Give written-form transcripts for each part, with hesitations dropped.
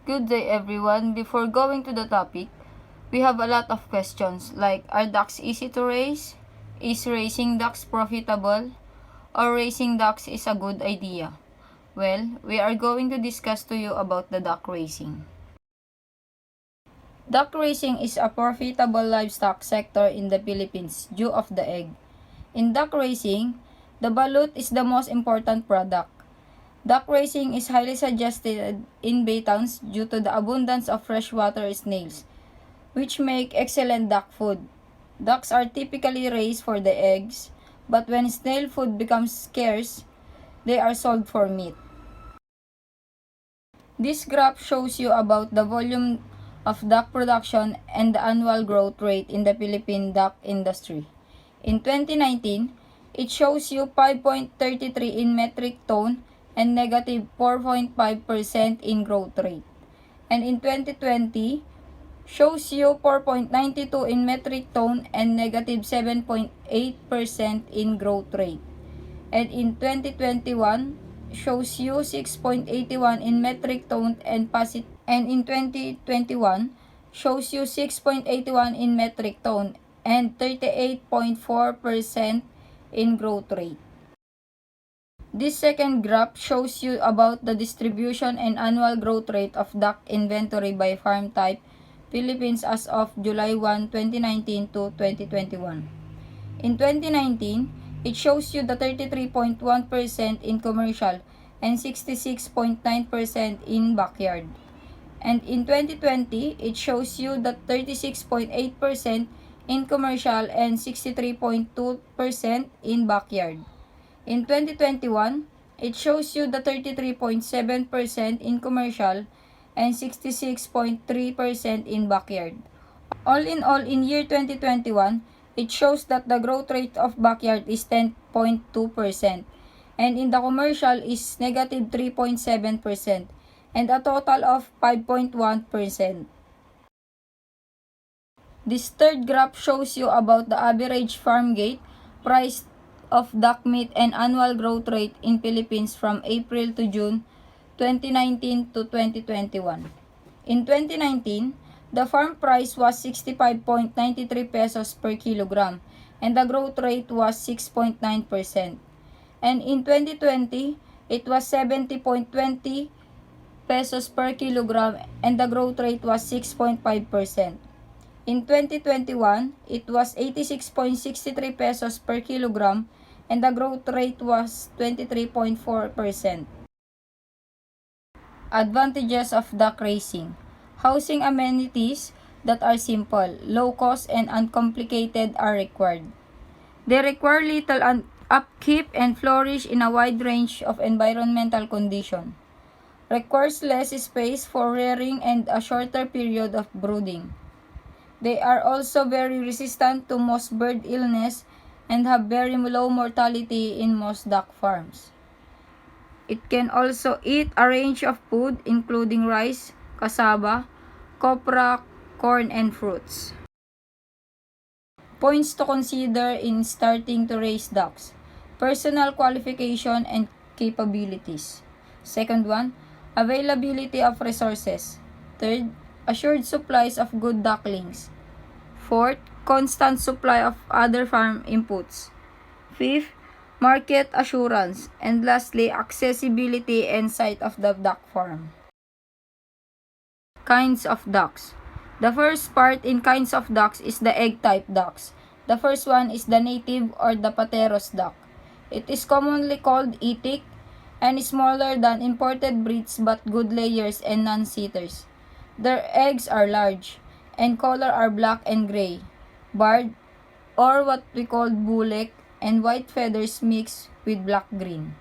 Good day everyone. Before going to the topic, we have a lot of questions like, are ducks easy to raise? Is raising ducks profitable? Or raising ducks is a good idea? Well, we are going to discuss to you about the duck raising. Duck raising is a profitable livestock sector in the Philippines due of the egg. In duck raising, the balut is the most important product. Duck raising is highly suggested in bay towns due to the abundance of freshwater snails, which make excellent duck food. Ducks are typically raised for the eggs, but when snail food becomes scarce, they are sold for meat. This graph shows you about the volume of duck production and the annual growth rate in the Philippine duck industry. In 2019, it shows you 5.33 in metric ton and negative 4.5% in growth rate. And in 2020, shows you 4.92 in metric ton and negative 7.8% in growth rate. And in 2021, shows you 6.81 in metric ton and in 2021, shows you 6.81 in metric ton and 38.4% in growth rate. This second graph shows you about the distribution and annual growth rate of duck inventory by farm type Philippines as of July 1, 2019 to 2021. In 2019, it shows you the 33.1% in commercial and 66.9% in backyard. And in 2020, it shows you the 36.8% in commercial and 63.2% in backyard. In 2021, it shows you the 33.7% in commercial and 66.3% in backyard. All in all, in year 2021, it shows that the growth rate of backyard is 10.2% and in the commercial is negative 3.7% and a total of 5.1%. This third graph shows you about the average farm gate price of duck meat and annual growth rate in Philippines from April to June 2019 to 2021. In 2019, the farm price was 65.93 pesos per kilogram and the growth rate was 6.9%. And in 2020, it was 70.20 pesos per kilogram and the growth rate was 6.5%. In 2021, it was 86.63 pesos per kilogram and the growth rate was 23.4%. Advantages of duck raising. Housing amenities that are simple, low cost, and uncomplicated are required. They require little upkeep and flourish in a wide range of environmental conditions. Requires less space for rearing and a shorter period of brooding. They are also very resistant to most bird illness and have very low mortality in most duck farms. It can also eat a range of food including rice, cassava, copra, corn, and fruits. Points to consider in starting to raise ducks. Personal qualification and capabilities. Second one, availability of resources. Third, assured supplies of good ducklings. Fourth, constant supply of other farm inputs. Fifth, market assurance. And lastly, accessibility and sight of the duck farm. Kinds of ducks. The first part in kinds of ducks is the egg-type ducks. The first one is the native or the pateros duck. It is commonly called itik and is smaller than imported breeds but good layers and non-sitters. Their eggs are large and color are black and gray, barred or what we call bulek, and white feathers mixed with black-green.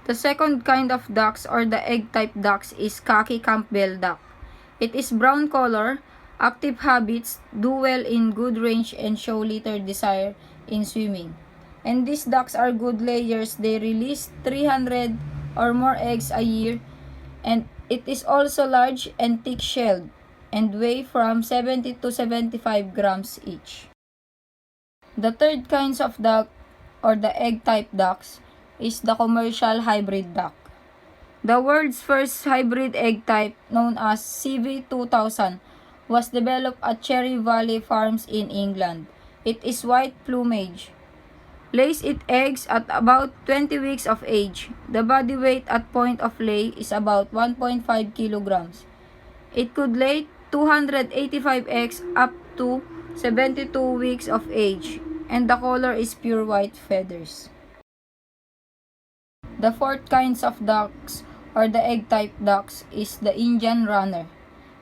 The second kind of ducks or the egg-type ducks is khaki Campbell duck. It is brown color, active habits, do well in good range and show little desire in swimming. And these ducks are good layers. They release 300 or more eggs a year and it is also large and thick-shelled and weigh from 70 to 75 grams each. The third kinds of duck or the egg-type ducks is the commercial hybrid duck. The world's first hybrid egg type, known as CV2000, was developed at Cherry Valley Farms in England. It is white plumage. Lays its eggs at about 20 weeks of age. The body weight at point of lay is about 1.5 kilograms. It could lay 285 eggs up to 72 weeks of age, and the color is pure white feathers. The fourth kinds of ducks, or the egg-type ducks, is the Indian runner.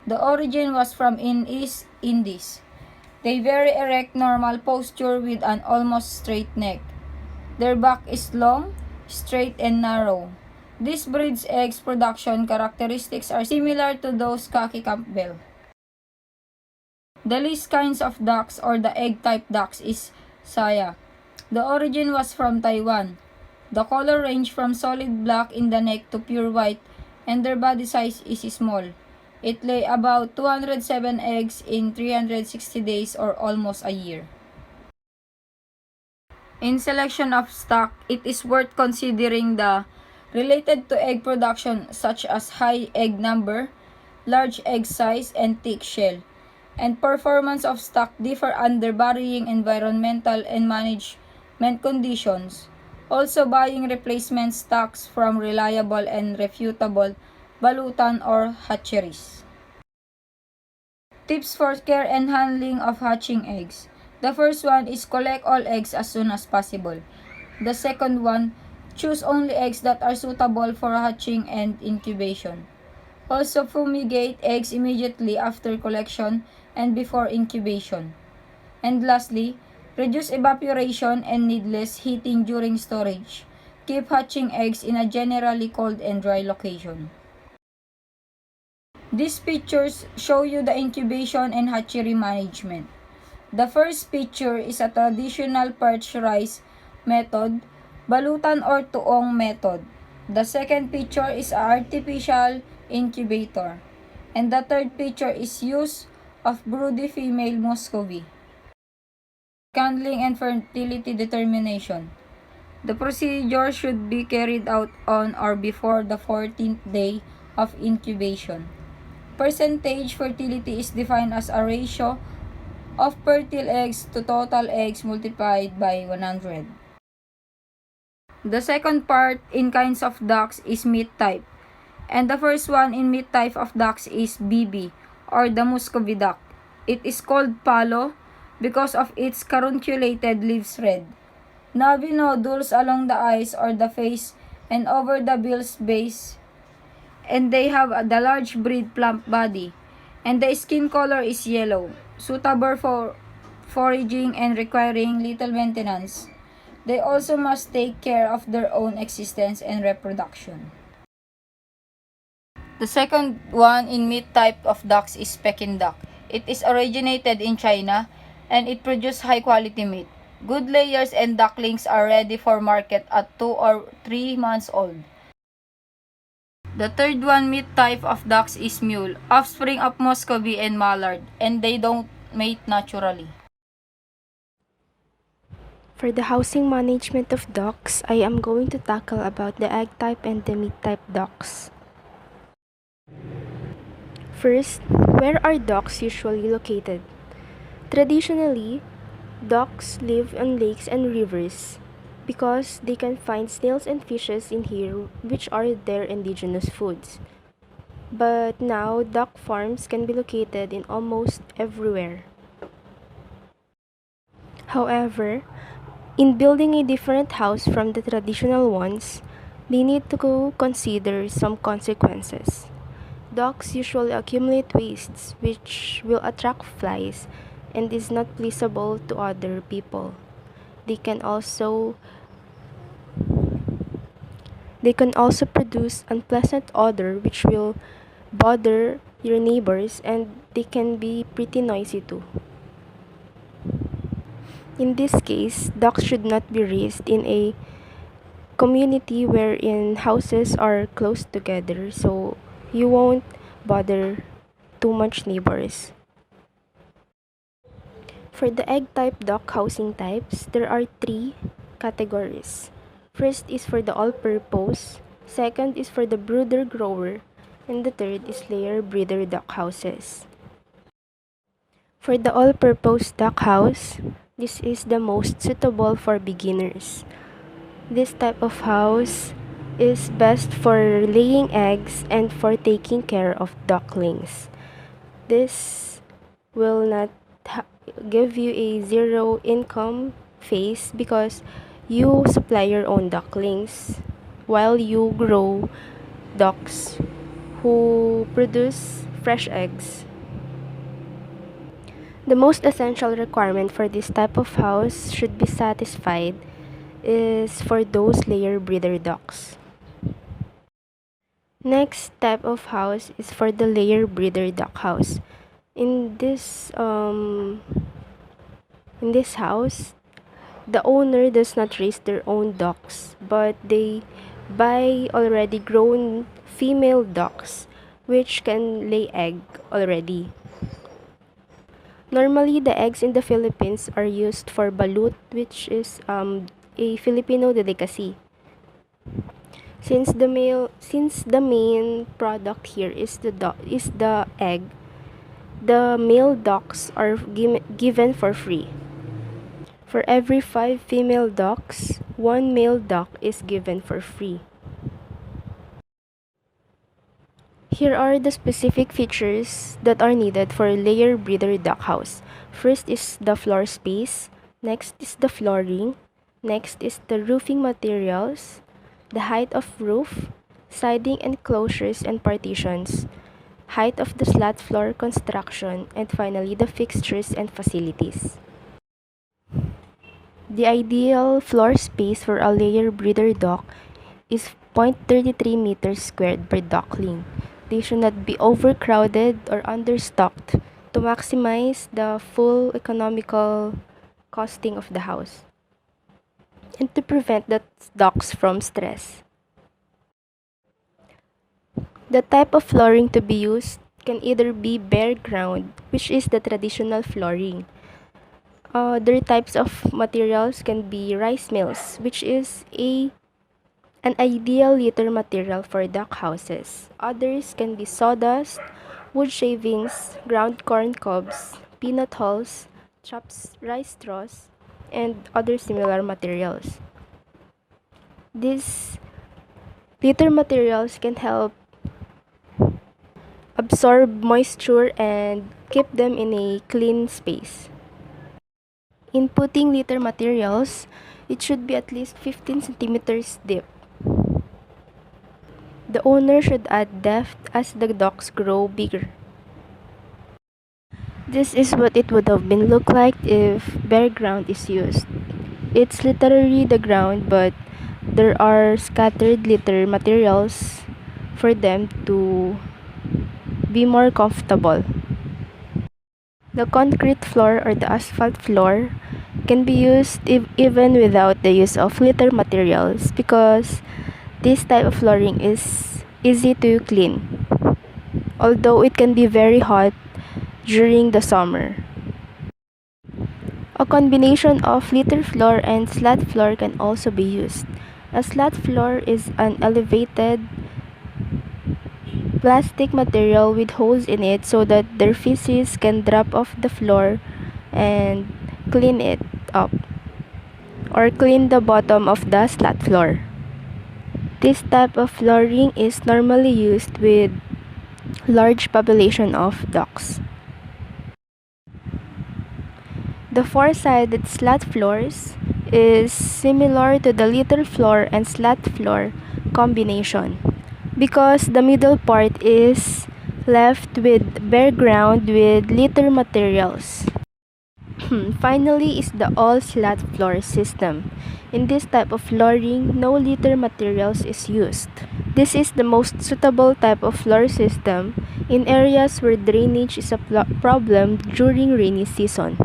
The origin was from in East Indies. They very erect normal posture with an almost straight neck. Their back is long, straight, and narrow. This breed's eggs production characteristics are similar to those Khaki Campbell. The least kinds of ducks, or the egg-type ducks, is Saya. The origin was from Taiwan. The color range from solid black in the neck to pure white, and their body size is small. It lay about 207 eggs in 360 days, or almost a year. In selection of stock, it is worth considering the related to egg production such as high egg number, large egg size, and thick shell, and performance of stock differ under varying environmental and management conditions. Also, buying replacement stocks from reliable and reputable balutan or hatcheries. Tips for care and handling of hatching eggs. The first one is collect all eggs as soon as possible. The second one, choose only eggs that are suitable for hatching and incubation. Also, fumigate eggs immediately after collection and before incubation. And lastly, reduce evaporation and needless heating during storage. Keep hatching eggs in a generally cold and dry location. These pictures show you the incubation and hatchery management. The first picture is a traditional perch rice method, balutan or tuong method. The second picture is an artificial incubator. And the third picture is use of broody female Muscovy. Handling and fertility determination. The procedure should be carried out on or before the 14th day of incubation. Percentage fertility is defined as a ratio of fertile eggs to total eggs multiplied by 100. The second part in kinds of ducks is meat type. And the first one in meat type of ducks is BB, or the Muscovy duck. It is called palo because of its carunculated leaves red. Navy nodules along the eyes or the face and over the bill's base, and they have the large breed plump body, and the skin color is yellow, suitable for foraging and requiring little maintenance. They also must take care of their own existence and reproduction. The second one in meat type of ducks is Peking duck. It is originated in China and it produces high quality meat. Good layers and ducklings are ready for market at 2 or 3 months old. The third one meat type of ducks is mule, offspring of Muscovy and mallard, and they don't mate naturally. For the housing management of ducks, I am going to tackle about the egg type and the meat type ducks. First, where are ducks usually located? Traditionally, ducks live on lakes and rivers because they can find snails and fishes in here, which are their indigenous foods. But now, duck farms can be located in almost everywhere. However, in building a different house from the traditional ones, they need to consider some consequences. Ducks usually accumulate wastes, which will attract flies and is not pleasable to other people. They can also produce unpleasant odor which will bother your neighbors, and they can be pretty noisy too. In this case, ducks should not be raised in a community wherein houses are close together, so you won't bother too much neighbors. For the egg type duck housing types, there are 3 categories. First is for the all-purpose, Second is for the brooder grower, and the third is layer breeder duck houses. For the all-purpose duck house, this is the most suitable for beginners. This type of house is best for laying eggs and for taking care of ducklings. This will not give you a zero income phase because you supply your own ducklings while you grow ducks who produce fresh eggs. The most essential requirement for this type of house should be satisfied is for those layer breeder ducks. Next type of house is for the layer breeder duck house. In this house, the owner does not raise their own ducks, but they buy already grown female ducks which can lay egg already. Normally, the eggs in the Philippines are used for balut, which is a Filipino delicacy. Since the main product here is the egg, the male ducks are given for free. For every 5 female ducks, 1 male duck is given for free. Here are the specific features that are needed for a layer breeder duck house. First is the floor space, next is the flooring, next is the roofing materials, the height of roof, siding enclosures and partitions, height of the slat floor construction, and finally the fixtures and facilities. The ideal floor space for a layer breeder duck is 0.33 meters squared per duckling. They should not be overcrowded or understocked to maximize the full economical costing of the house and to prevent the ducks from stress. The type of flooring to be used can either be bare ground, which is the traditional flooring. Other types of materials can be rice mills, which is an ideal litter material for duck houses. Others can be sawdust, wood shavings, ground corn cobs, peanut hulls, chopped rice straws, and other similar materials. These litter materials can help absorb moisture and keep them in a clean space. In putting litter materials, it should be at least 15 centimeters deep. The owner should add depth as the ducks grow bigger. This is what it would have been look like if bare ground is used. It's literally the ground, but there are scattered litter materials for them to be more comfortable. The concrete floor or the asphalt floor can be used even without the use of litter materials because this type of flooring is easy to clean, although it can be very hot during the summer. A combination of litter floor and slat floor can also be used. A slat floor is an elevated plastic material with holes in it so that their feces can drop off the floor and clean it up or clean the bottom of the slat floor. This type of flooring is normally used with large population of ducks. The four-sided slat floors is similar to the litter floor and slat floor combination because the middle part is left with bare ground with litter materials. Finally is the all slat floor system. In this type of flooring, no litter materials is used. This is the most suitable type of floor system in areas where drainage is a problem during rainy season.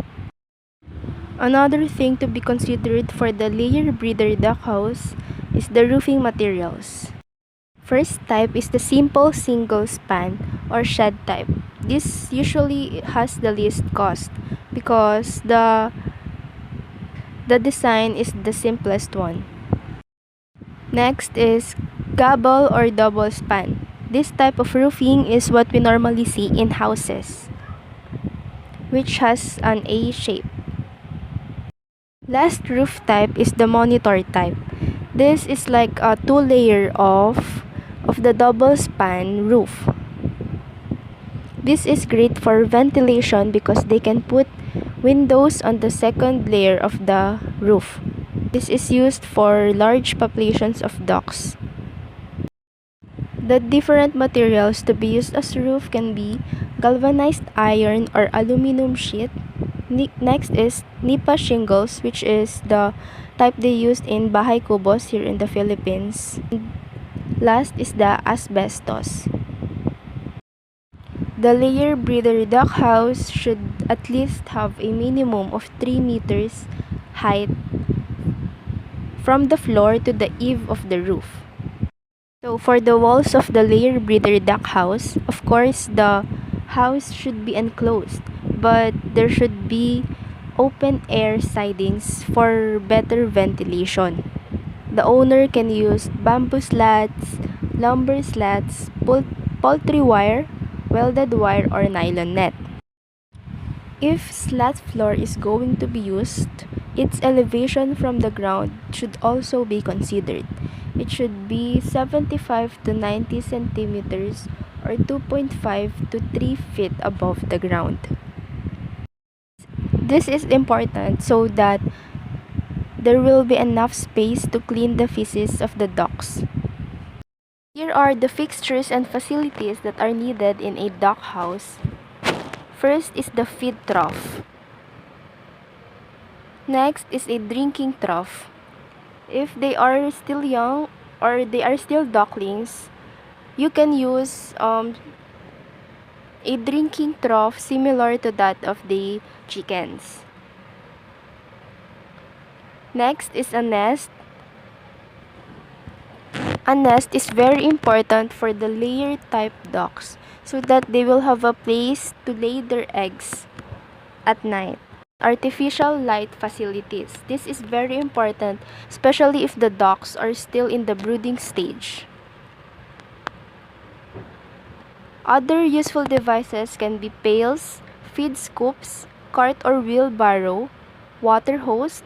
Another thing to be considered for the layer breeder duck house is the roofing materials. First type is the simple single span or shed type. This usually has the least cost because the design is the simplest one. Next is Gable or double span. This type of roofing is what we normally see in houses, which has an A shape. Last roof type is the monitor type. This is like a two-layer of the double span roof. This is great for ventilation because they can put windows on the second layer of the roof. This is used for large populations of ducks. The different materials to be used as roof can be galvanized iron or aluminum sheet. Next is nipa shingles, which is the type they used in bahay kubos here in the Philippines. Last is the asbestos. The layer breeder duck house should at least have a minimum of 3 meters height from the floor to the eave of the roof. So for the walls of the layer breeder duck house, of course the house should be enclosed, but there should be open air sidings for better ventilation. The owner can use bamboo slats, lumber slats, poultry wire, welded wire, or nylon net. If slat floor is going to be used, its elevation from the ground should also be considered. It should be 75 to 90 centimeters or 2.5 to 3 feet above the ground. This is important so that there will be enough space to clean the feces of the ducks. Here are the fixtures and facilities that are needed in a duck house. First is the feed trough. Next is a drinking trough. If they are still young or they are still ducklings, you can use a drinking trough similar to that of the chickens. Next is a nest. A nest is very important for the layer type ducks so that they will have a place to lay their eggs at night. Artificial light facilities. This is very important, especially if the ducks are still in the brooding stage. Other useful devices can be pails, feed scoops, cart or wheelbarrow, water hose,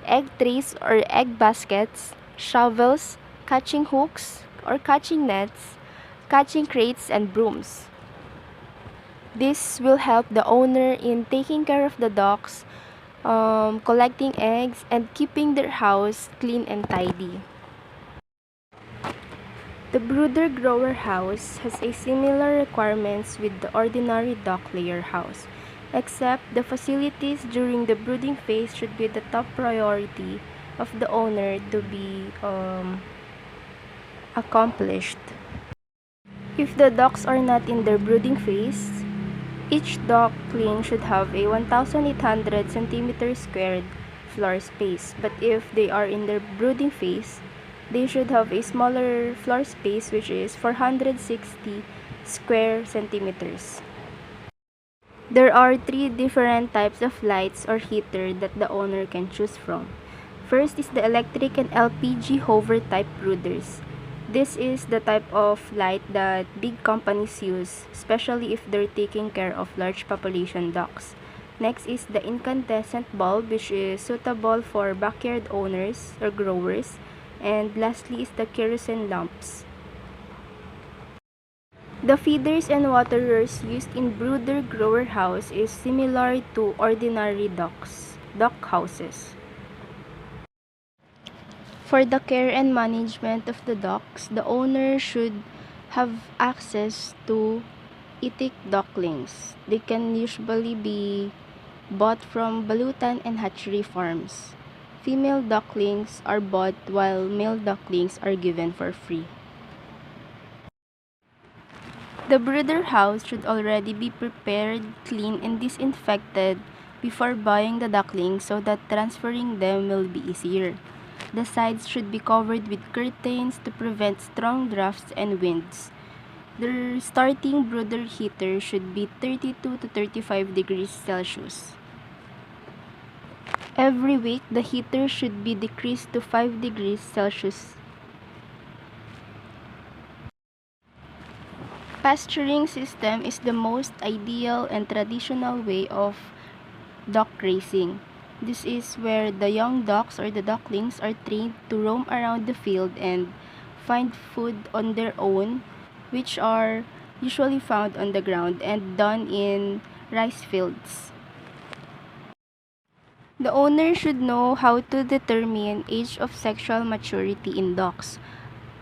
egg trays or egg baskets, shovels, catching hooks or catching nets, catching crates, and brooms. This will help the owner in taking care of the ducks, collecting eggs, and keeping their house clean and tidy. The brooder grower house has a similar requirements with the ordinary duck layer house, except the facilities during the brooding phase should be the top priority of the owner to be accomplished. If the ducks are not in their brooding phase, each duckling should have a 1,800 centimeter squared floor space, but if they are in their brooding phase, they should have a smaller floor space, which is 460 square centimeters. There are 3 different types of lights or heater that the owner can choose from. First is the electric and LPG hover type brooders. This is the type of light that big companies use, especially if they're taking care of large population ducks. Next is the incandescent bulb, which is suitable for backyard owners or growers. And lastly is the kerosene lamps. The feeders and waterers used in brooder grower house is similar to ordinary duck houses. For the care and management of the ducks, the owner should have access to itik ducklings. They can usually be bought from balutan and hatchery farms. Female ducklings are bought while male ducklings are given for free. The brooder house should already be prepared, cleaned, and disinfected before buying the ducklings so that transferring them will be easier. The sides should be covered with curtains to prevent strong drafts and winds. The starting brooder heater should be 32 to 35 degrees Celsius. Every week, the heater should be decreased to 5 degrees Celsius. pasturing system is the most ideal and traditional way of duck raising. This is where the young ducks or the ducklings are trained to roam around the field and find food on their own, which are usually found on the ground and done in rice fields. The owner should know how to determine age of sexual maturity in ducks.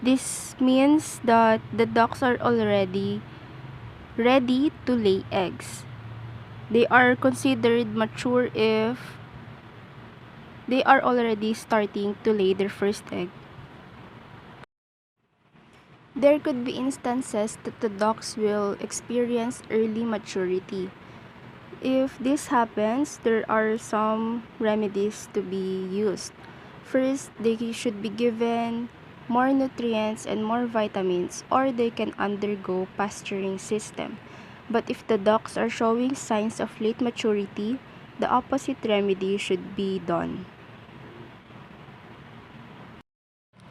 This means that the ducks are already ready to lay eggs. They are considered mature if they are already starting to lay their first egg. There could be instances that the ducks will experience early maturity. If this happens, there are some remedies to be used. First, they should be given more nutrients and more vitamins, or they can undergo pasturing system. But if the ducks are showing signs of late maturity, the opposite remedy should be done.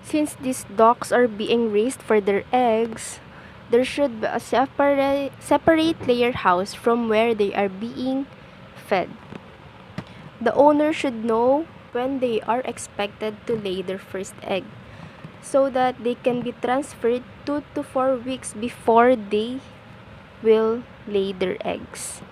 Since these ducks are being raised for their eggs, there should be a separate layer house from where they are being fed. The owner should know when they are expected to lay their first egg so that they can be transferred 2 to 4 weeks before they will lay their eggs.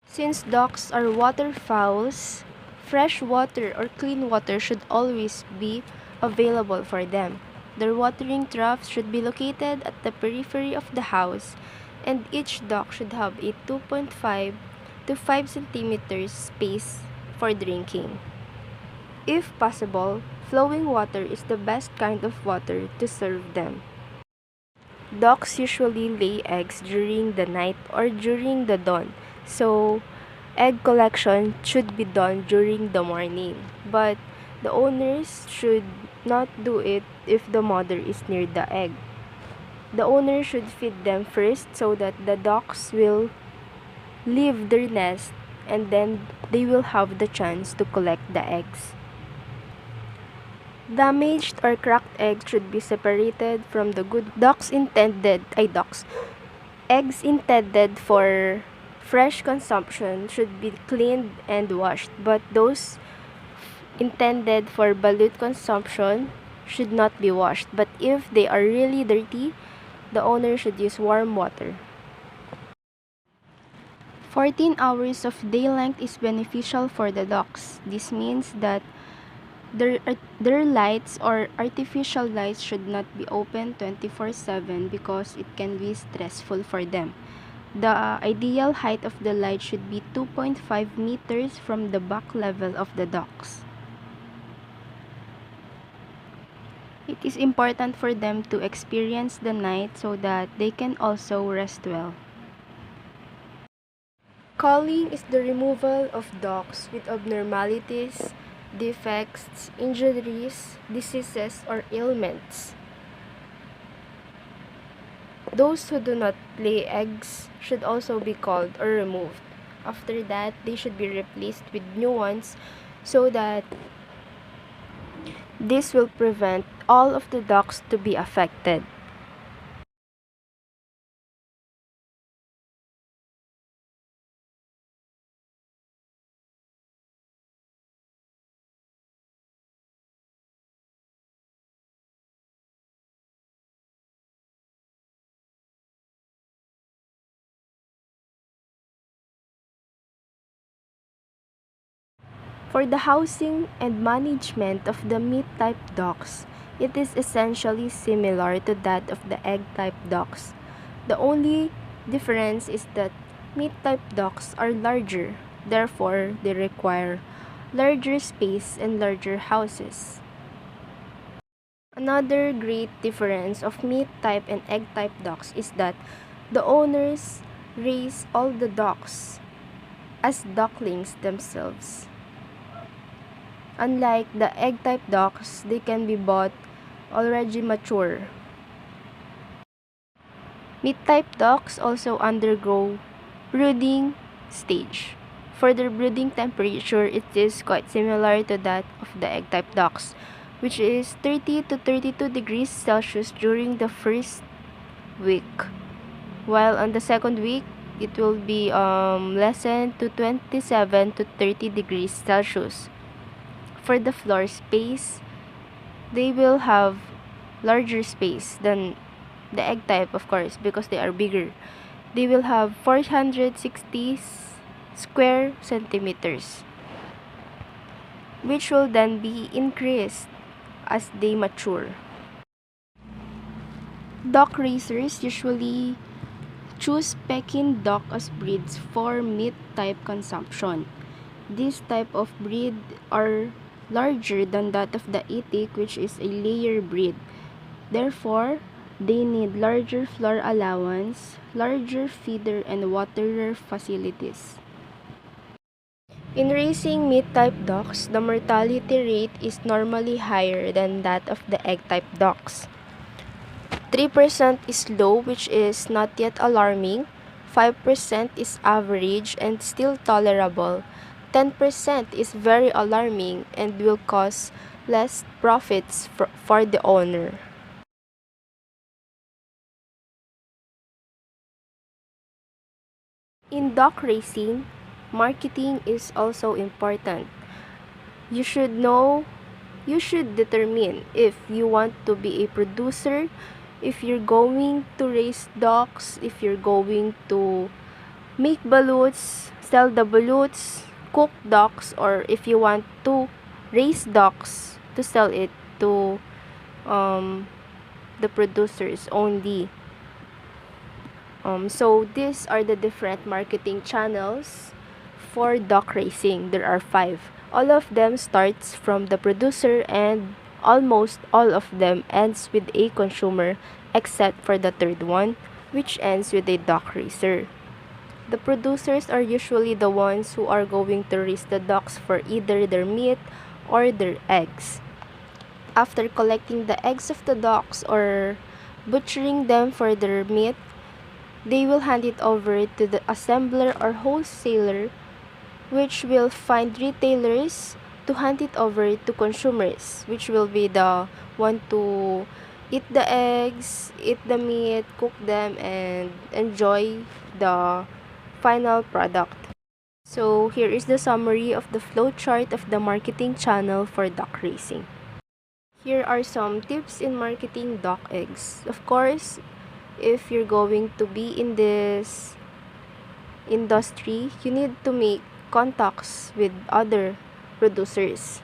Since ducks are waterfowls, fresh water or clean water should always be available for them. Their watering troughs should be located at the periphery of the house, and each duck should have a 2.5 to 5 centimeters space for drinking. If possible, flowing water is the best kind of water to serve them. Ducks usually lay eggs during the night or during the dawn, so egg collection should be done during the morning. But the owners should not do it if the mother is near the egg. The owner should feed them first so that the ducks will leave their nest and then they will have the chance to collect the eggs. Damaged or cracked eggs should be separated from the good eggs intended for fresh consumption should be cleaned and washed, but those intended for balut consumption should not be washed. But if they are really dirty, the owner should use warm water. 14 hours of day length is beneficial for the ducks. This means that their lights or artificial lights should not be open 24/7 because it can be stressful for them. The ideal height of the light should be 2.5 meters from the back level of the ducks. It is important for them to experience the night so that they can also rest well. Culling is the removal of ducks with abnormalities, defects, injuries, diseases, or ailments. Those who do not lay eggs should also be culled or removed. After that, they should be replaced with new ones so that this will prevent all of the ducks to be affected. For the housing and management of the meat-type ducks, it is essentially similar to that of the egg-type ducks. The only difference is that meat-type ducks are larger, therefore they require larger space and larger houses. Another great difference of meat-type and egg-type ducks is that the owners raise all the ducks as ducklings themselves. Unlike the egg-type ducks, they can be bought already mature. Meat-type ducks also undergo brooding stage. For their brooding temperature, it is quite similar to that of the egg-type ducks, which is 30 to 32 degrees Celsius during the first week. while on the second week, it will be lessened to 27 to 30 degrees Celsius. For the floor space, they will have larger space than the egg type, of course, because they are bigger. They will have 460 square centimeters, which will then be increased as they mature. Duck raisers usually choose Peking duck as breeds for meat type consumption. This type of breed are larger than that of the Itik, which is a layer breed. Therefore, they need larger floor allowance, larger feeder and waterer facilities. In raising meat-type ducks, the mortality rate is normally higher than that of the egg-type ducks. 3% is low, which is not yet alarming. 5% is average and still tolerable. 10% is very alarming and will cause less profits for the owner. In duck raising, marketing is also important. You should determine if you want to be a producer, if you're going to raise ducks, if you're going to make baluts, sell the baluts, cook ducks, or if you want to raise ducks to sell it to the producers only. So these are the different marketing channels for duck raising. There are 5. All of them starts from the producer and almost all of them ends with a consumer except for the third one, which ends with a duck raiser. The producers are usually the ones who are going to raise the ducks for either their meat or their eggs. After collecting the eggs of the ducks or butchering them for their meat, they will hand it over to the assembler or wholesaler, which will find retailers to hand it over to consumers, which will be the one to eat the eggs, eat the meat, cook them, and enjoy the final product. So here is the summary of the flowchart of the marketing channel for duck raising. Here are some tips in marketing duck eggs. Of course, if you're going to be in this industry, you need to make contacts with other producers.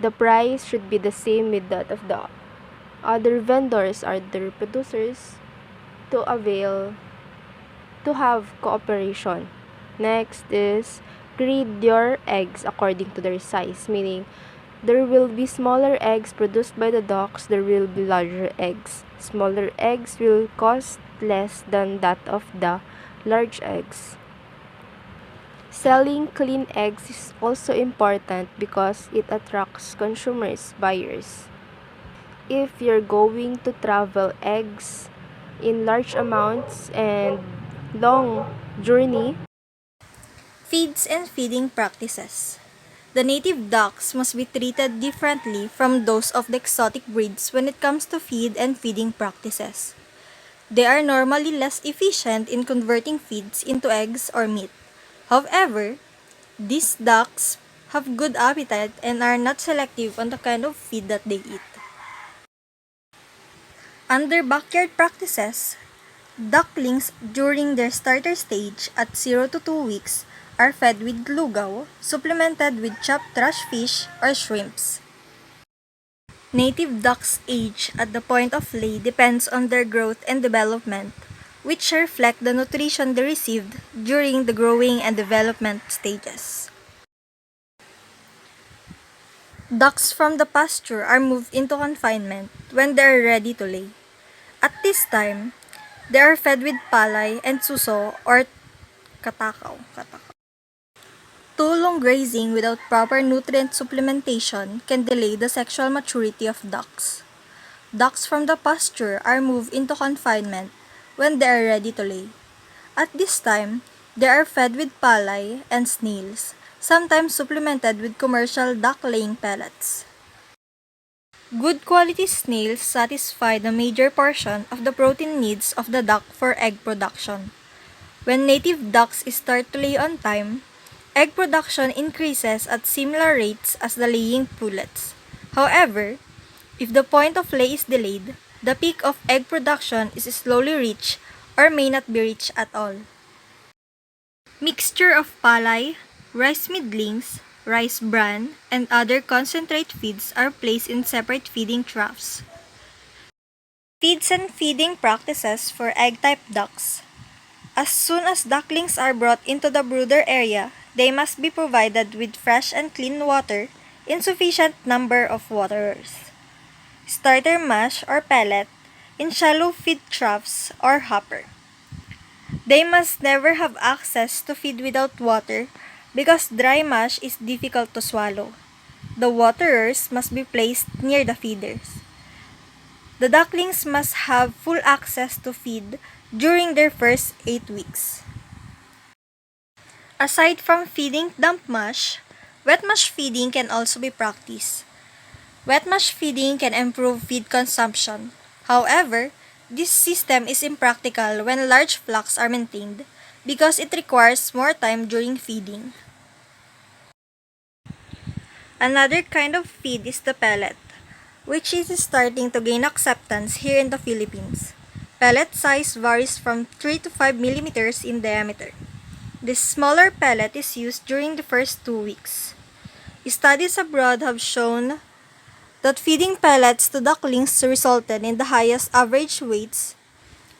The price should be the same with that of the other vendors or other producers to avail to have cooperation. Next is grade your eggs according to their size, meaning there will be smaller eggs produced by the ducks, there will be larger eggs. Smaller eggs will cost less than that of the large eggs. Selling clean eggs is also important because it attracts consumers, buyers. If you're going to travel eggs in large amounts and long journey, Feeds and feeding practices. The native ducks must be treated differently from those of the exotic breeds when it comes to feed and feeding practices. They are normally less efficient in converting feeds into eggs or meat. However, these ducks have good appetite and are not selective on the kind of feed that they eat. Under backyard practices, ducklings during their starter stage at 0 to 2 weeks are fed with lugaw, supplemented with chopped trash fish or shrimps. Native ducks' age at the point of lay depends on their growth and development, which reflect the nutrition they received during the growing and development stages. Ducks from the pasture are moved into confinement when they are ready to lay. At this time, they are fed with palay and suso or katakaw. Too long grazing without proper nutrient supplementation can delay the sexual maturity of ducks. Ducks from the pasture are moved into confinement when they are ready to lay. At this time, they are fed with palay and snails, sometimes supplemented with commercial duck-laying pellets. Good quality snails satisfy the major portion of the protein needs of the duck for egg production. When native ducks start to lay on time, egg production increases at similar rates as the laying pullets. However, if the point of lay is delayed, the peak of egg production is slowly reached or may not be reached at all. Mixture of palay, rice middlings, rice bran, and other concentrate feeds are placed in separate feeding troughs. Feeds and feeding practices for egg-type ducks. As soon as ducklings are brought into the brooder area, they must be provided with fresh and clean water in sufficient number of waterers. Starter mash or pellet in shallow feed troughs or hopper. They must never have access to feed without water because dry mash is difficult to swallow. The waterers must be placed near the feeders. The ducklings must have full access to feed during their first 8 weeks. Aside from feeding damp mash, wet mash feeding can also be practiced. Wet mash feeding can improve feed consumption. However, this system is impractical when large flocks are maintained because it requires more time during feeding. Another kind of feed is the pellet, which is starting to gain acceptance here in the Philippines. Pellet size varies from 3 to 5 millimeters in diameter. This smaller pellet is used during the first 2 weeks. Studies abroad have shown that feeding pellets to ducklings resulted in the highest average weights,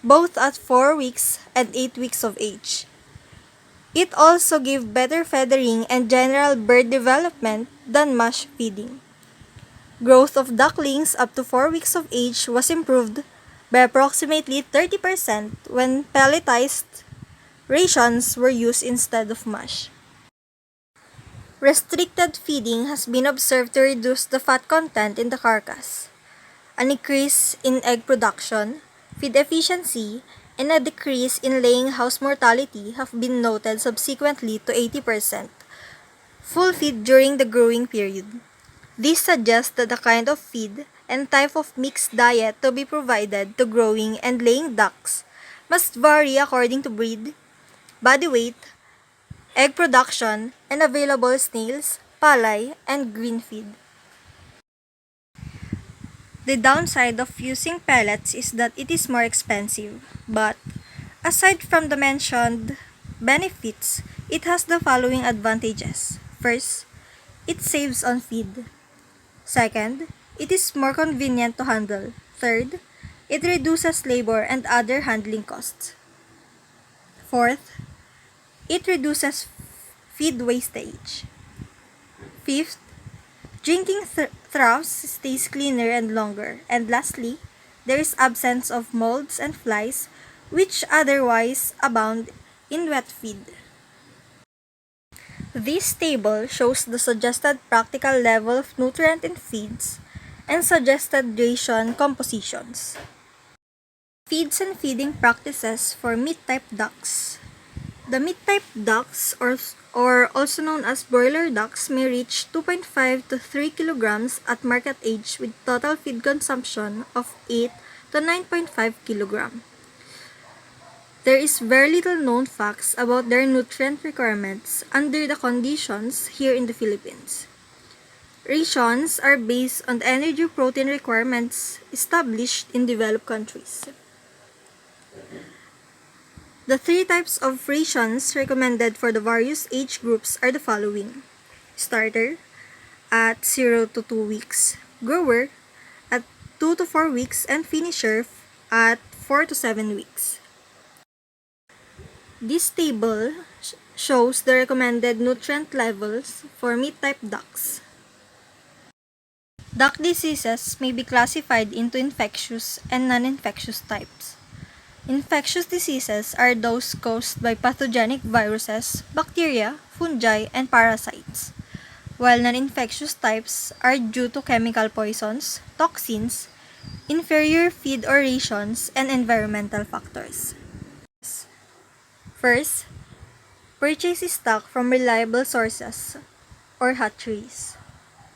both at 4 weeks and 8 weeks of age. It also gave better feathering and general bird development than mash feeding. Growth of ducklings up to 4 weeks of age was improved by approximately 30% when pelletized rations were used instead of mash. Restricted feeding has been observed to reduce the fat content in the carcass. An increase in egg production, feed efficiency, and a decrease in laying house mortality have been noted subsequently to 80%. Full feed during the growing period. This suggests that the kind of feed and type of mixed diet to be provided to growing and laying ducks must vary according to breed, body weight, egg production, and available snails, palay, and green feed. The downside of using pellets is that it is more expensive, but aside from the mentioned benefits, it has the following advantages. First, it saves on feed. Second, it is more convenient to handle. Third, it reduces labor and other handling costs. Fourth, it reduces feed wastage. Fifth, drinking troughs stays cleaner and longer. And lastly, there is absence of molds and flies which otherwise abound in wet feed. This table shows the suggested practical level of nutrient in feeds and suggested ration compositions. Feeds and feeding practices for meat-type ducks. The meat-type ducks, or also known as broiler ducks, may reach 2.5 to 3 kilograms at market age with total feed consumption of 8 to 9.5 kilogram. There is very little known facts about their nutrient requirements under the conditions here in the Philippines. Rations are based on the energy protein requirements established in developed countries. The 3 types of rations recommended for the various age groups are the following. Starter at 0 to 2 weeks, grower at 2 to 4 weeks, and finisher at 4 to 7 weeks. This table shows the recommended nutrient levels for meat-type ducks. Duck diseases may be classified into infectious and non-infectious types. Infectious diseases are those caused by pathogenic viruses, bacteria, fungi, and parasites, while non-infectious types are due to chemical poisons, toxins, inferior feed or rations, and environmental factors. First, purchase stock from reliable sources or hatcheries.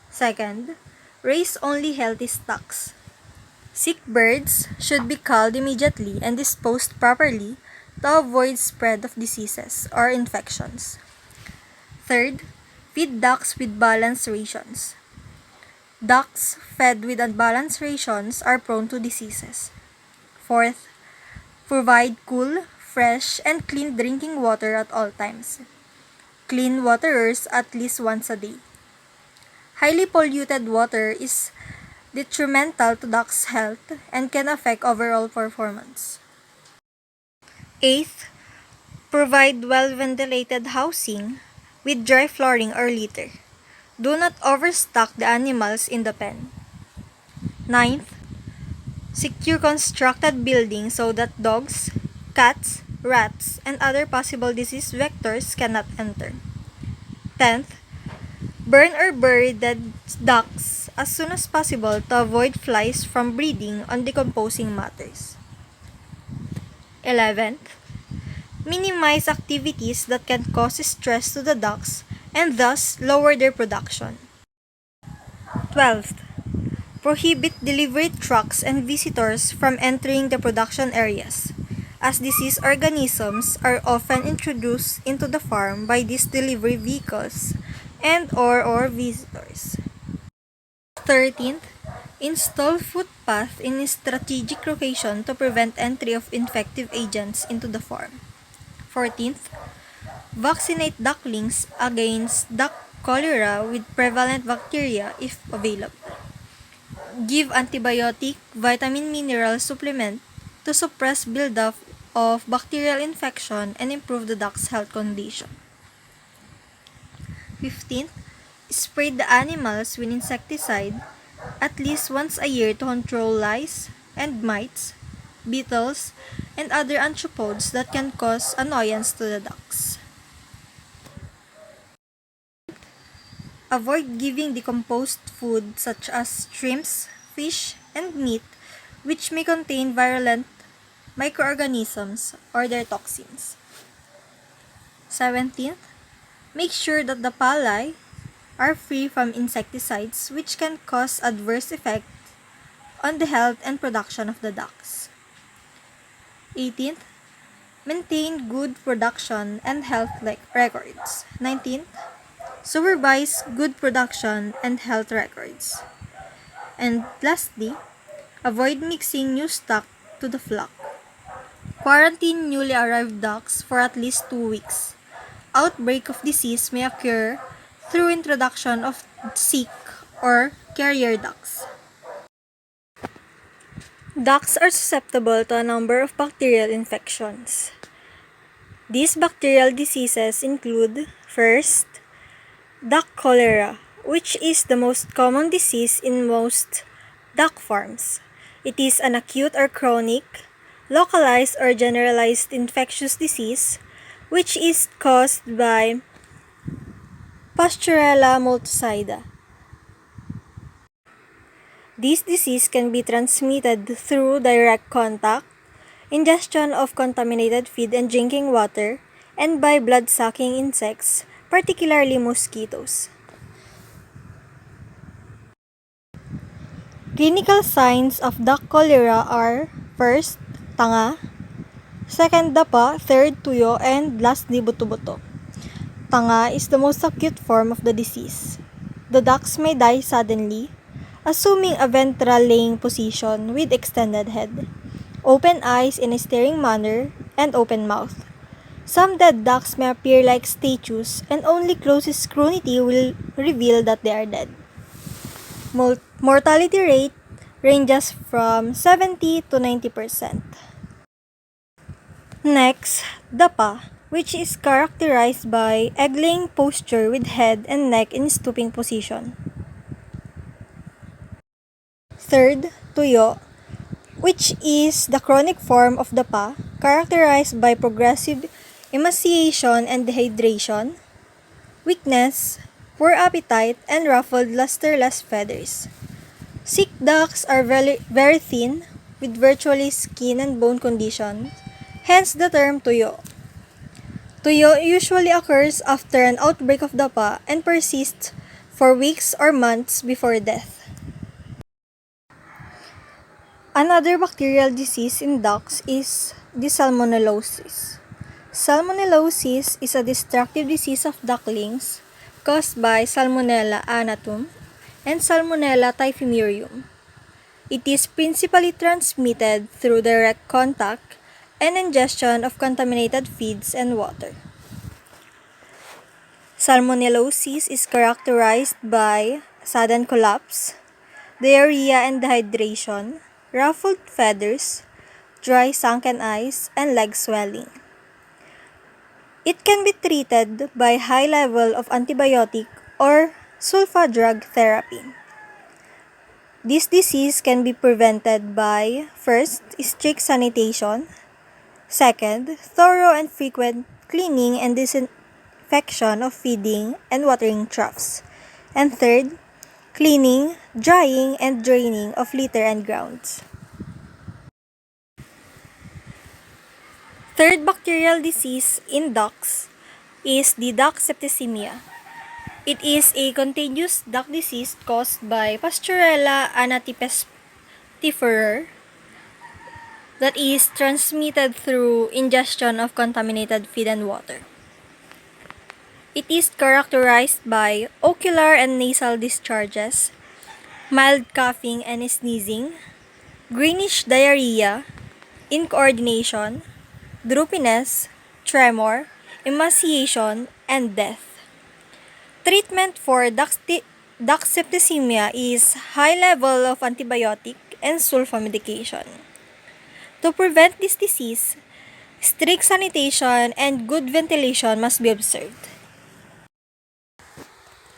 Second, Raise only healthy stocks. Sick birds should be culled immediately and disposed properly to avoid spread of diseases or infections. Third, feed ducks with balanced rations. Ducks fed with unbalanced rations are prone to diseases. Fourth, provide cool, fresh, and clean drinking water at all times. Clean waterers at least once a day. Highly polluted water is detrimental to ducks' health and can affect overall performance. Eighth, provide well-ventilated housing with dry flooring or litter. Do not overstock the animals in the pen. Ninth, secure constructed buildings so that dogs, cats, rats, and other possible disease vectors cannot enter. 10th, burn or bury dead ducks as soon as possible to avoid flies from breeding on decomposing matters. 11th, minimize activities that can cause stress to the ducks and thus lower their production. 12th, prohibit delivery trucks and visitors from entering the production areas, as disease organisms are often introduced into the farm by these delivery vehicles and/or visitors. 13th, install footpath in a strategic location to prevent entry of infective agents into the farm. 14th, vaccinate ducklings against duck cholera with prevalent bacteria if available. Give antibiotic, vitamin mineral supplement to suppress buildup of bacterial infection and improve the duck's health condition. 15th, spray the animals with insecticide at least once a year to control lice and mites, beetles, and other arthropods that can cause annoyance to the ducks. Avoid giving decomposed food such as shrimps, fish, and meat, which may contain virulent microorganisms or their toxins. 17th, make sure that the palai are free from insecticides which can cause adverse effects on the health and production of the ducks. 18th, maintain good production and health records. 19th, supervise good production and health records. And lastly, avoid mixing new stock to the flock. Quarantine newly arrived ducks for at least 2 weeks. Outbreak of disease may occur through introduction of sick or carrier ducks. Ducks are susceptible to a number of bacterial infections. These bacterial diseases include, first, duck cholera, which is the most common disease in most duck farms. It is an acute or chronic, localized or generalized infectious disease which is caused by Pasteurella multocida. This disease can be transmitted through direct contact, ingestion of contaminated feed and drinking water, and by blood-sucking insects, particularly mosquitoes. Clinical signs of duck cholera are, first, tanga, second, dapa, third, tuyo, and lastly, buto-buto. Tanga is the most acute form of the disease. The ducks may die suddenly, assuming a ventral laying position with extended head, open eyes in a staring manner, and open mouth. Some dead ducks may appear like statues, and only closest scrutiny will reveal that they are dead. Mortality rate ranges from 70 to 90%. Next, dapa, which is characterized by egg-laying posture with head and neck in stooping position. Third, tuyo, which is the chronic form of dapa, characterized by progressive emaciation and dehydration, weakness, poor appetite, and ruffled lusterless feathers. Sick ducks are very thin, with virtually skin and bone condition, hence the term tuyo. Tuyo usually occurs after an outbreak of dapa and persists for weeks or months before death. Another bacterial disease in ducks is the salmonellosis. Salmonellosis is a destructive disease of ducklings caused by Salmonella annatum and Salmonella typhimurium. It is principally transmitted through direct contact and ingestion of contaminated feeds and water. Salmonellosis is characterized by sudden collapse, diarrhea and dehydration, ruffled feathers, dry sunken eyes, and leg swelling. It can be treated by high level of antibiotic or sulfa drug therapy. This disease can be prevented by, first, strict sanitation, second, thorough and frequent cleaning and disinfection of feeding and watering troughs, and third, cleaning, drying, and draining of litter and grounds. Third bacterial disease in ducks is the duck septicemia. It is a contagious duck disease caused by Pasteurella anatipestiferer that is transmitted through ingestion of contaminated feed and water. It is characterized by ocular and nasal discharges, mild coughing and sneezing, greenish diarrhea, incoordination, droopiness, tremor, emaciation, and death. Treatment for duck septicemia is high level of antibiotic and sulfa medication. To prevent this disease, strict sanitation and good ventilation must be observed.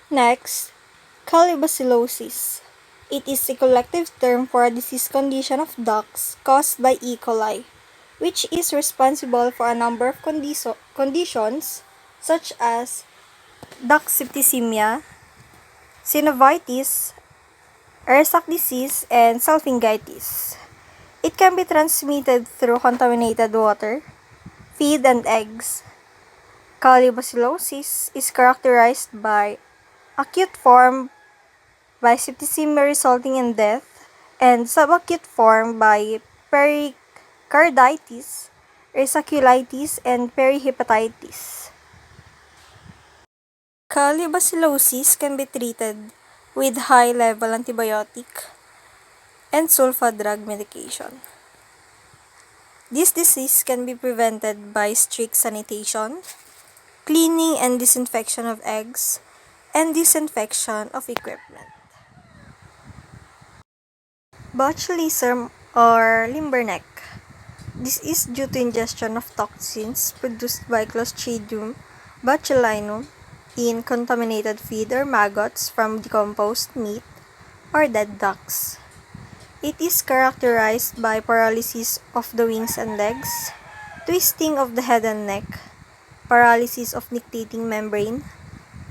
Next, calibacillosis. It is a collective term for a disease condition of ducks caused by E. coli, which is responsible for a number of conditions such as duck septicemia, synovitis, Ersac disease, and salpingitis. It can be transmitted through contaminated water, feed, and eggs. Calibacillosis is characterized by acute form by septicemia resulting in death, and subacute form by pericarditis, ursaculitis, and perihepatitis. Calibacillosis can be treated with high-level antibiotic and sulfa drug medication. This disease can be prevented by strict sanitation, cleaning and disinfection of eggs, and disinfection of equipment. Botulism or limberneck. This is due to ingestion of toxins produced by Clostridium botulinum in contaminated feed or maggots from decomposed meat or dead ducks. It is characterized by paralysis of the wings and legs, twisting of the head and neck, paralysis of nictitating membrane,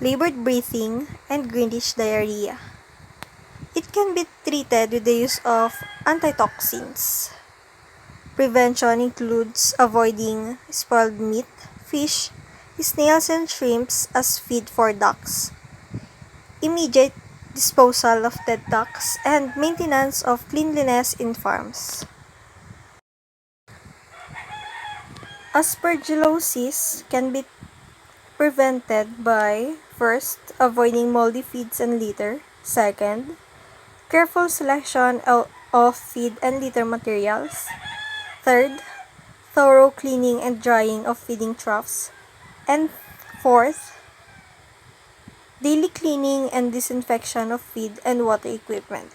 labored breathing, and greenish diarrhea. It can be treated with the use of antitoxins. Prevention includes avoiding spoiled meat, fish, snails, and shrimps as feed for ducks, immediate disposal of dead ducks, and maintenance of cleanliness in farms. Aspergillosis can be prevented by, first, avoiding moldy feeds and litter, second, careful selection of feed and litter materials, third, thorough cleaning and drying of feeding troughs, and fourth, daily cleaning and disinfection of feed and water equipment.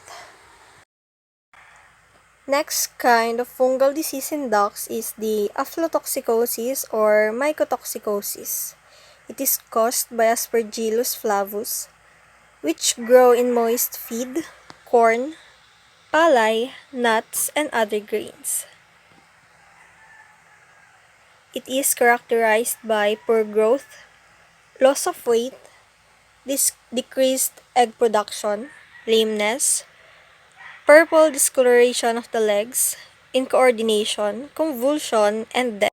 Next kind of fungal disease in ducks is the aflatoxicosis or mycotoxicosis. It is caused by Aspergillus flavus, which grow in moist feed, corn, palay, nuts, and other grains. It is characterized by poor growth, loss of weight, decreased egg production, lameness, purple discoloration of the legs, incoordination, convulsion, and death.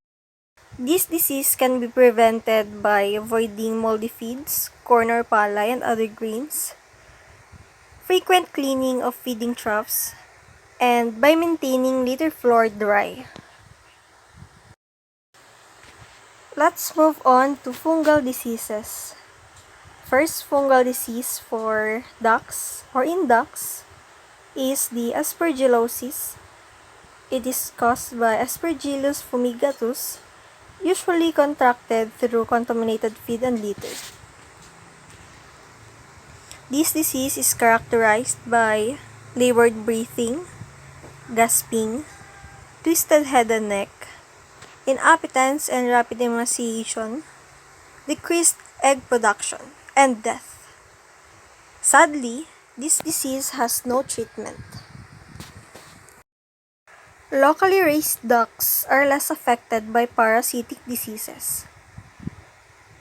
This disease can be prevented by avoiding moldy feeds, corn or palay, and other grains, frequent cleaning of feeding troughs, and by maintaining litter floor dry. Let's move on to fungal diseases. First fungal disease for ducks or in ducks is the aspergillosis. It is caused by Aspergillus fumigatus, usually contracted through contaminated feed and litter. This disease is characterized by labored breathing, gasping, twisted head and neck, inappetence and rapid emaciation, decreased egg production, and death. Sadly, this disease has no treatment. Locally raised ducks are less affected by parasitic diseases.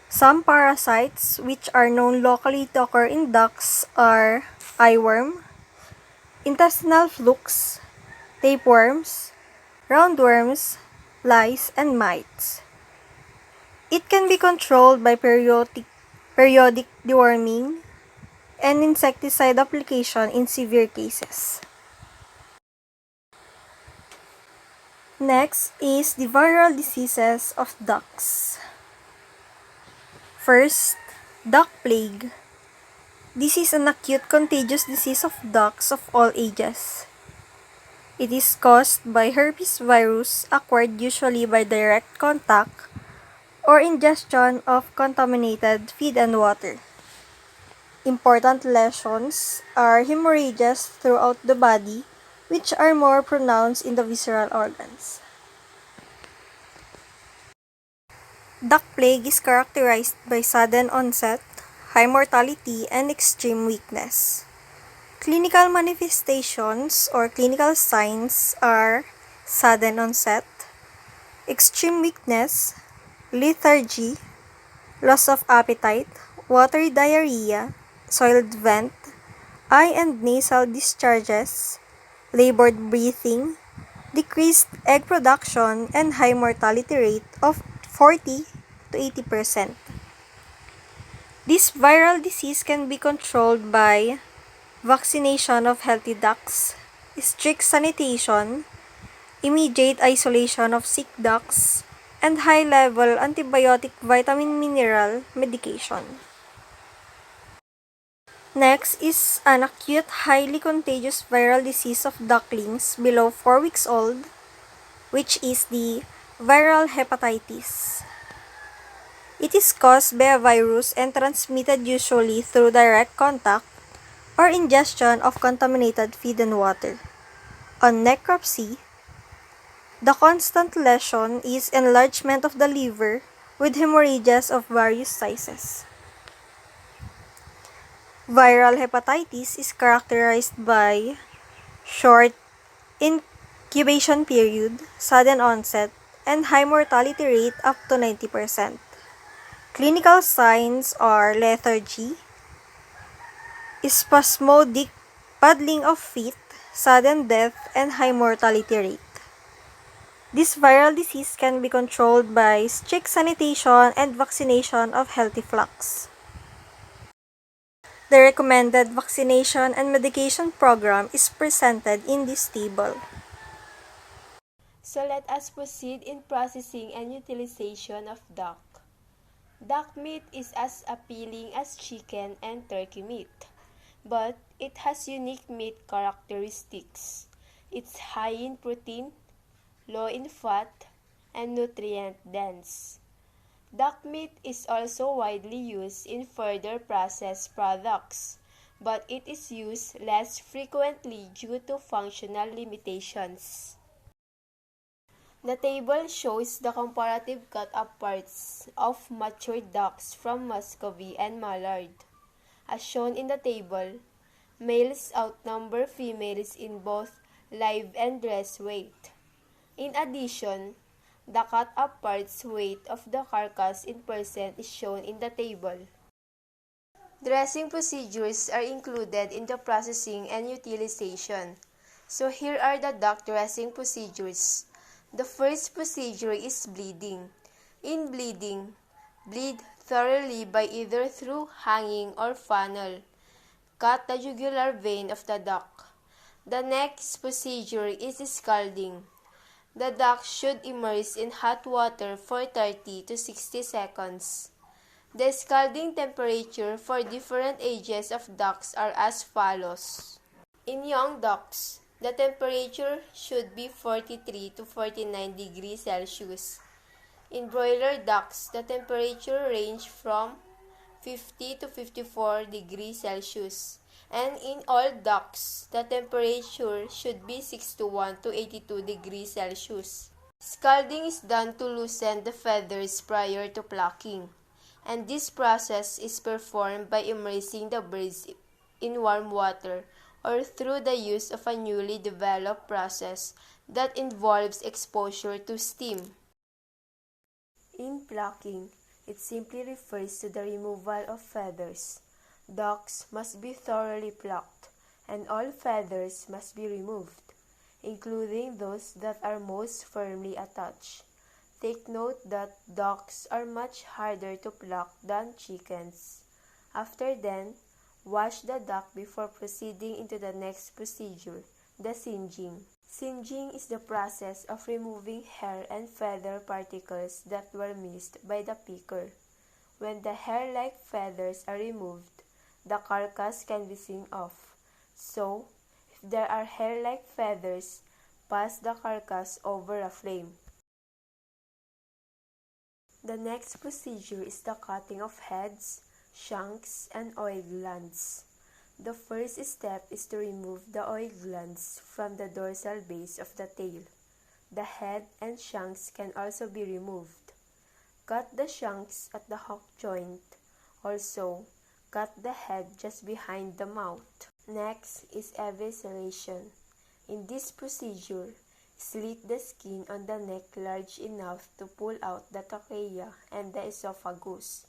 Some parasites which are known locally to occur in ducks are eyeworm, intestinal flukes, tapeworms, roundworms, lice, and mites. It can be controlled by periodic deworming and insecticide application in severe cases. Next is the viral diseases of ducks. First, duck plague. This is an acute contagious disease of ducks of all ages. It is caused by herpes virus acquired usually by direct contact or ingestion of contaminated feed and water. Important lesions are hemorrhages throughout the body, which are more pronounced in the visceral organs. Duck plague is characterized by sudden onset, high mortality, and extreme weakness. Clinical manifestations or clinical signs are sudden onset, extreme weakness, lethargy, loss of appetite, watery diarrhea, soiled vent, eye and nasal discharges, labored breathing, decreased egg production, and high mortality rate of 40 to 80%. This viral disease can be controlled by vaccination of healthy ducks, strict sanitation, immediate isolation of sick ducks, and high-level antibiotic vitamin mineral medication. Next is an acute highly contagious viral disease of ducklings below 4 weeks old, which is the viral hepatitis. It is caused by a virus and transmitted usually through direct contact or ingestion of contaminated feed and water. On necropsy, the constant lesion is enlargement of the liver with hemorrhages of various sizes. Viral hepatitis is characterized by short incubation period, sudden onset, and high mortality rate up to 90%. Clinical signs are lethargy, spasmodic paddling of feet, sudden death, and high mortality rate. This viral disease can be controlled by strict sanitation and vaccination of healthy flocks. The recommended vaccination and medication program is presented in this table. So let us proceed in processing and utilization of duck. Duck meat is as appealing as chicken and turkey meat, but it has unique meat characteristics. It's high in protein, low in fat, and nutrient dense. Duck meat is also widely used in further processed products, but it is used less frequently due to functional limitations. The table shows the comparative cut-up parts of mature ducks from Muscovy and Mallard. As shown in the table, males outnumber females in both live and dress weight. In addition, the cut-up parts weight of the carcass in percent is shown in the table. Dressing procedures are included in the processing and utilization. So here are the duck dressing procedures. The first procedure is bleeding. In bleeding, bleed thoroughly by either through hanging or funnel. Cut the jugular vein of the duck. The next procedure is scalding. The duck should immerse in hot water for 30 to 60 seconds. The scalding temperature for different ages of ducks are as follows. In young ducks, the temperature should be 43 to 49 degrees Celsius. In broiler ducks, the temperature range from 50 to 54 degrees Celsius. And in all ducks, the temperature should be 61 to 82 degrees Celsius. Scalding is done to loosen the feathers prior to plucking, and this process is performed by immersing the birds in warm water or through the use of a newly developed process that involves exposure to steam. In plucking, it simply refers to the removal of feathers. Ducks must be thoroughly plucked, and all feathers must be removed, including those that are most firmly attached. Take note that ducks are much harder to pluck than chickens. After then, wash the duck before proceeding into the next procedure, the singeing. Singeing is the process of removing hair and feather particles that were missed by the picker. When the hair-like feathers are removed, the carcass can be seen off. So, if there are hair-like feathers, pass the carcass over a flame. The next procedure is the cutting of heads, shanks, and oil glands. The first step is to remove the oil glands from the dorsal base of the tail. The head and shanks can also be removed. Cut the shanks at the hook joint. Also, cut the head just behind the mouth. Next is evisceration. In this procedure, slit the skin on the neck large enough to pull out the trachea and the esophagus.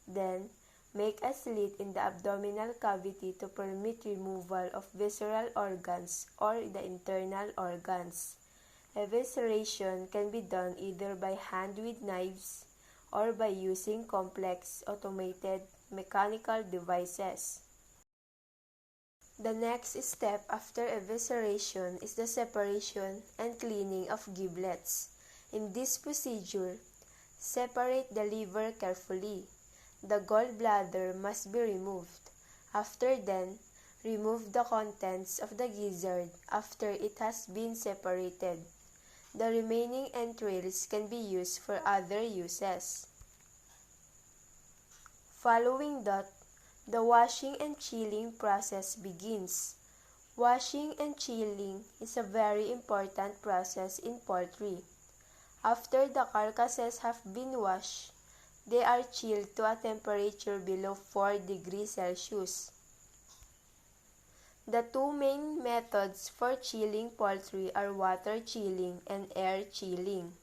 Then, make a slit in the abdominal cavity to permit removal of visceral organs or the internal organs. Evisceration can be done either by hand with knives or by using complex automated mechanical devices. The next step after evisceration is the separation and cleaning of giblets. In this procedure, separate the liver carefully. The gallbladder must be removed. After then, remove the contents of the gizzard after it has been separated. The remaining entrails can be used for other uses. Following that, the washing and chilling process begins. Washing and chilling is a very important process in poultry. After the carcasses have been washed, they are chilled to a temperature below 4 degrees Celsius. The two main methods for chilling poultry are water chilling and air chilling.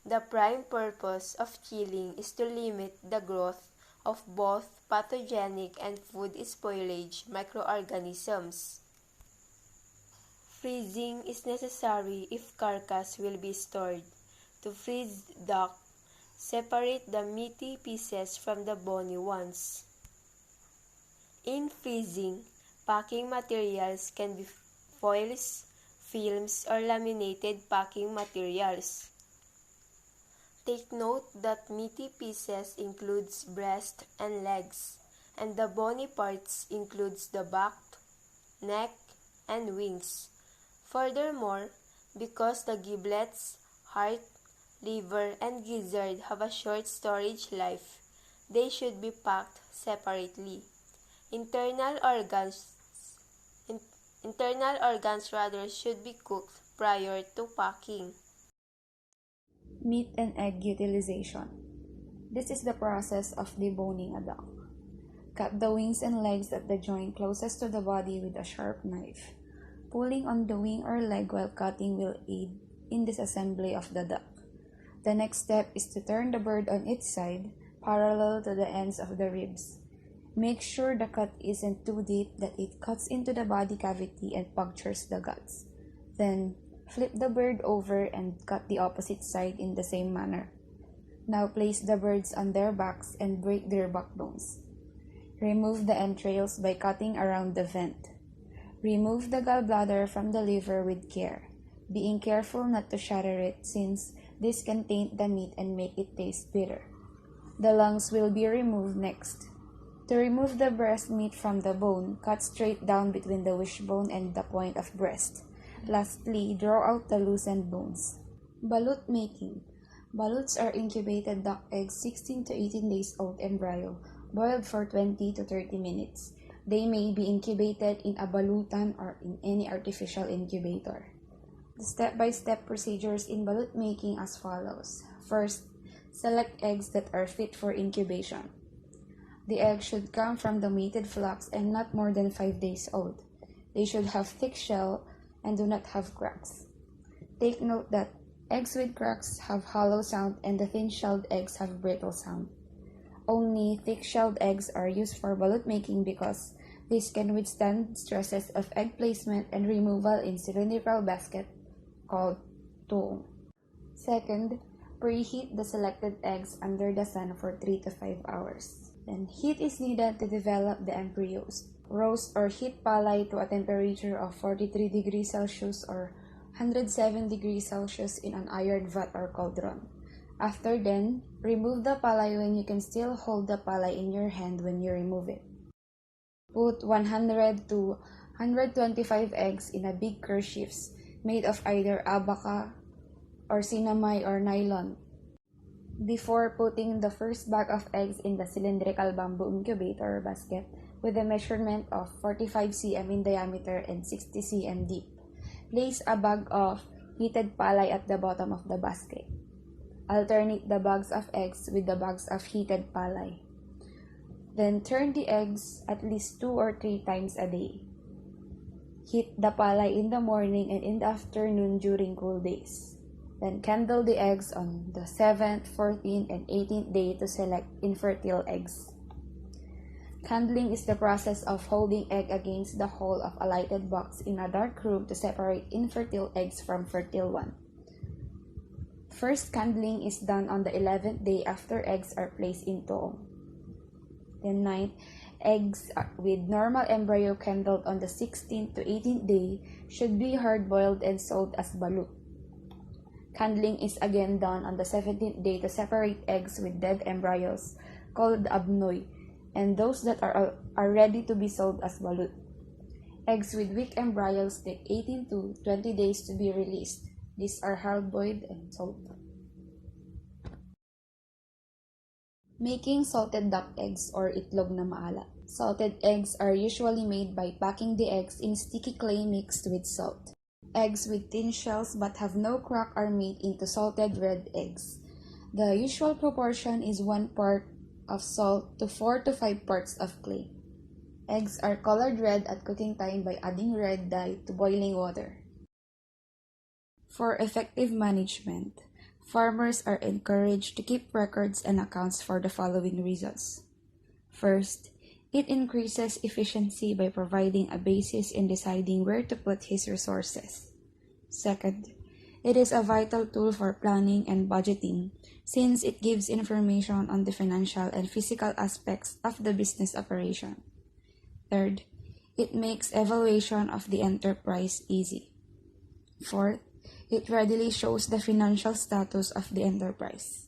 The prime purpose of chilling is to limit the growth of both pathogenic and food spoilage microorganisms. Freezing is necessary if carcass will be stored. To freeze duck, separate the meaty pieces from the bony ones. In freezing, packing materials can be foils, films, or laminated packing materials. Take note that meaty pieces includes breast and legs, and the bony parts includes the back, neck, and wings. Furthermore, because the giblets, heart, liver, and gizzard have a short storage life, they should be packed separately. Internal organs should be cooked prior to packing. Meat and egg utilization. This is the process of deboning a duck. Cut the wings and legs at the joint closest to the body with a sharp knife. Pulling on the wing or leg while cutting will aid in disassembly of the duck. The next step is to turn the bird on its side, parallel to the ends of the ribs. Make sure the cut isn't too deep that it cuts into the body cavity and punctures the guts. Then, flip the bird over and cut the opposite side in the same manner. Now place the birds on their backs and break their backbones. Remove the entrails by cutting around the vent. Remove the gallbladder from the liver with care, being careful not to shatter it since this can taint the meat and make it taste bitter. The lungs will be removed next. To remove the breast meat from the bone, cut straight down between the wishbone and the point of breast. Lastly, draw out the loosened bones. Balut making. Baluts are incubated duck eggs 16 to 18 days old embryo, boiled for 20 to 30 minutes. They may be incubated in a balutan or in any artificial incubator. The step-by-step procedures in balut making as follows. First, select eggs that are fit for incubation. The eggs should come from the mated flocks and not more than 5 days old. They should have thick shell and do not have cracks. Take note that eggs with cracks have hollow sound and the thin-shelled eggs have brittle sound. Only thick-shelled eggs are used for balut making because this can withstand stresses of egg placement and removal in cylindrical basket called tuong. Second, preheat the selected eggs under the sun for 3 to 5 hours. Then heat is needed to develop the embryos. Roast or heat palay to a temperature of 43 degrees Celsius or 107 degrees Celsius in an iron vat or cauldron. After then, remove the palay when you can still hold the palay in your hand when you remove it. Put 100 to 125 eggs in a big kerchiefs made of either abaca or sinamay or nylon. Before putting the first bag of eggs in the cylindrical bamboo incubator basket with a measurement of 45 cm in diameter and 60 cm deep, place a bag of heated palay at the bottom of the basket. Alternate the bags of eggs with the bags of heated palay. Then turn the eggs at least 2 or 3 times a day. Heat the palay in the morning and in the afternoon during cool days. Then candle the eggs on the 7th, 14th, and 18th day to select infertile eggs. Candling is the process of holding egg against the hull of a lighted box in a dark room to separate infertile eggs from fertile one. First candling is done on the 11th day after eggs are placed in tuong. Then 9th, eggs with normal embryo candled on the 16th to 18th day should be hard-boiled and sold as balut. Candling is again done on the 17th day to separate eggs with dead embryos, called abnoy, and those that are ready to be sold as balut. Eggs with weak embryos take 18 to 20 days to be released. These are hard-boiled and sold. Making salted duck eggs or itlog na maalat. Salted eggs are usually made by packing the eggs in sticky clay mixed with salt. Eggs with thin shells but have no crack are made into salted red eggs. The usual proportion is 1 part of salt to 4 to 5 parts of clay. Eggs are colored red at cooking time by adding red dye to boiling water. For effective management, farmers are encouraged to keep records and accounts for the following reasons. First, it increases efficiency by providing a basis in deciding where to put his resources. Second, it is a vital tool for planning and budgeting since it gives information on the financial and physical aspects of the business operation. Third, it makes evaluation of the enterprise easy. Fourth, it readily shows the financial status of the enterprise.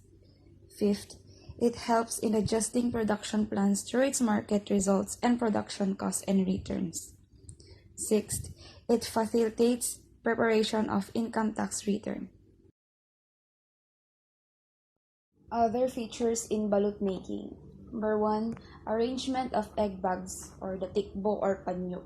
Fifth, it helps in adjusting production plans through its market results and production costs and returns. Sixth, it facilitates preparation of income tax return. Other features in balut making. Number 1, arrangement of egg bags or the tikbo or panyo.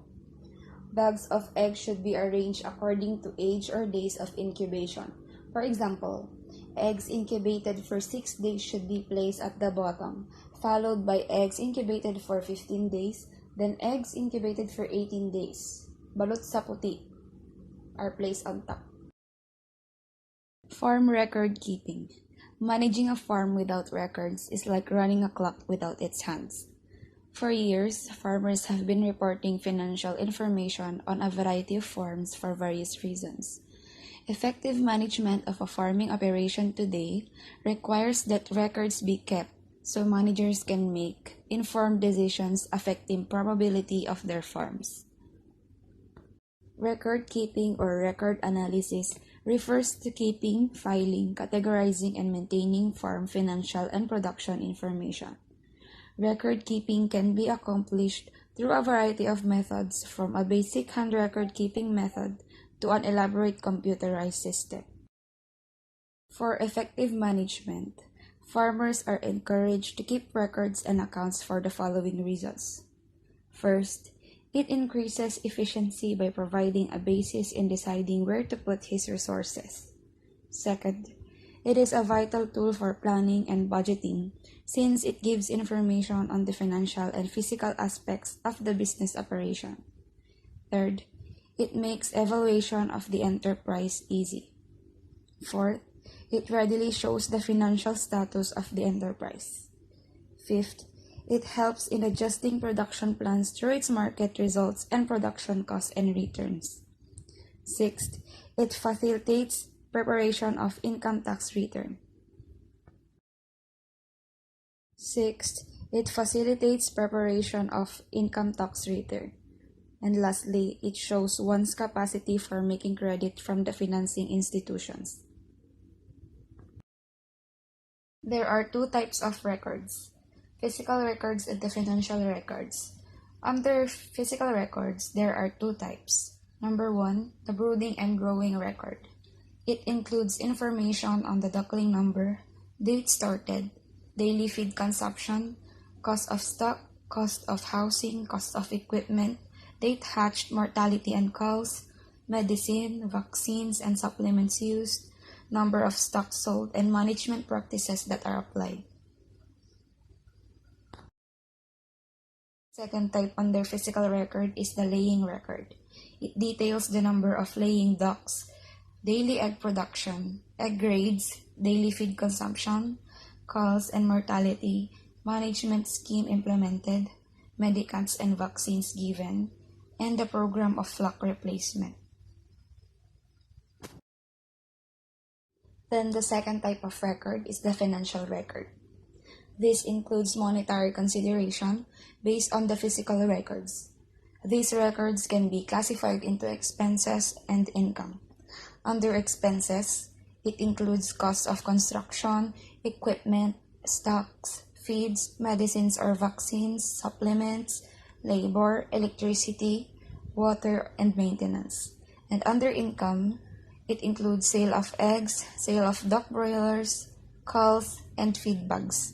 Bags of eggs should be arranged according to age or days of incubation. For example, eggs incubated for 6 days should be placed at the bottom, followed by eggs incubated for 15 days, then eggs incubated for 18 days. Balut sa puti are placed on top. Farm record keeping. Managing a farm without records is like running a clock without its hands. For years, farmers have been reporting financial information on a variety of farms for various reasons. Effective management of a farming operation today requires that records be kept so managers can make informed decisions affecting probability of their farms. Record keeping or record analysis refers to keeping, filing, categorizing, and maintaining farm financial and production information. Record keeping can be accomplished through a variety of methods, from a basic hand record keeping method to an elaborate computerized system. For effective management, farmers are encouraged to keep records and accounts for the following reasons. First, it increases efficiency by providing a basis in deciding where to put his resources. Second, it is a vital tool for planning and budgeting since it gives information on the financial and physical aspects of the business operation. Third, it makes evaluation of the enterprise easy. Fourth, it readily shows the financial status of the enterprise. Fifth, it helps in adjusting production plans through its market results and production costs and returns. Sixth, it facilitates preparation of income tax return. Sixth, it facilitates preparation of income tax return. And lastly, it shows one's capacity for making credit from the financing institutions. There are two types of records: physical records and the financial records. Under physical records, there are two types. Number one, the brooding and growing record. It includes information on the duckling number, date started, daily feed consumption, cost of stock, cost of housing, cost of equipment, date hatched, mortality and culls, medicine, vaccines and supplements used, number of stocks sold, and management practices that are applied. Second type under physical record is the laying record. It details the number of laying ducks, daily egg production, egg grades, daily feed consumption, culls and mortality, management scheme implemented, medicaments and vaccines given, and the program of flock replacement. Then the second type of record is the financial record. This includes monetary consideration based on the physical records. These records can be classified into expenses and income. Under expenses, it includes costs of construction, equipment, stocks, feeds, medicines or vaccines, supplements, labor, electricity, water, and maintenance. And under income, it includes sale of eggs, sale of duck broilers, culls, and feed bags.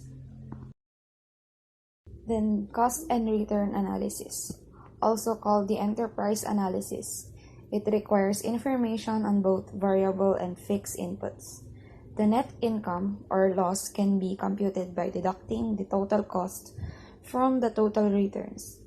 Then cost and return analysis, also called the enterprise analysis. It requires information on both variable and fixed inputs. The net income or loss can be computed by deducting the total cost from the total returns.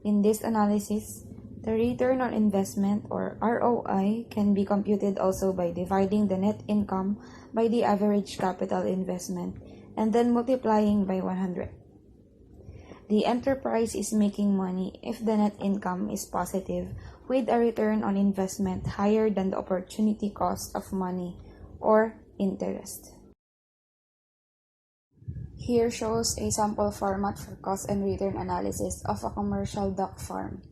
In this analysis, the return on investment or ROI can be computed also by dividing the net income by the average capital investment and then multiplying by 100. The enterprise is making money if the net income is positive with a return on investment higher than the opportunity cost of money or interest. Here shows a sample format for cost and return analysis of a commercial duck farm.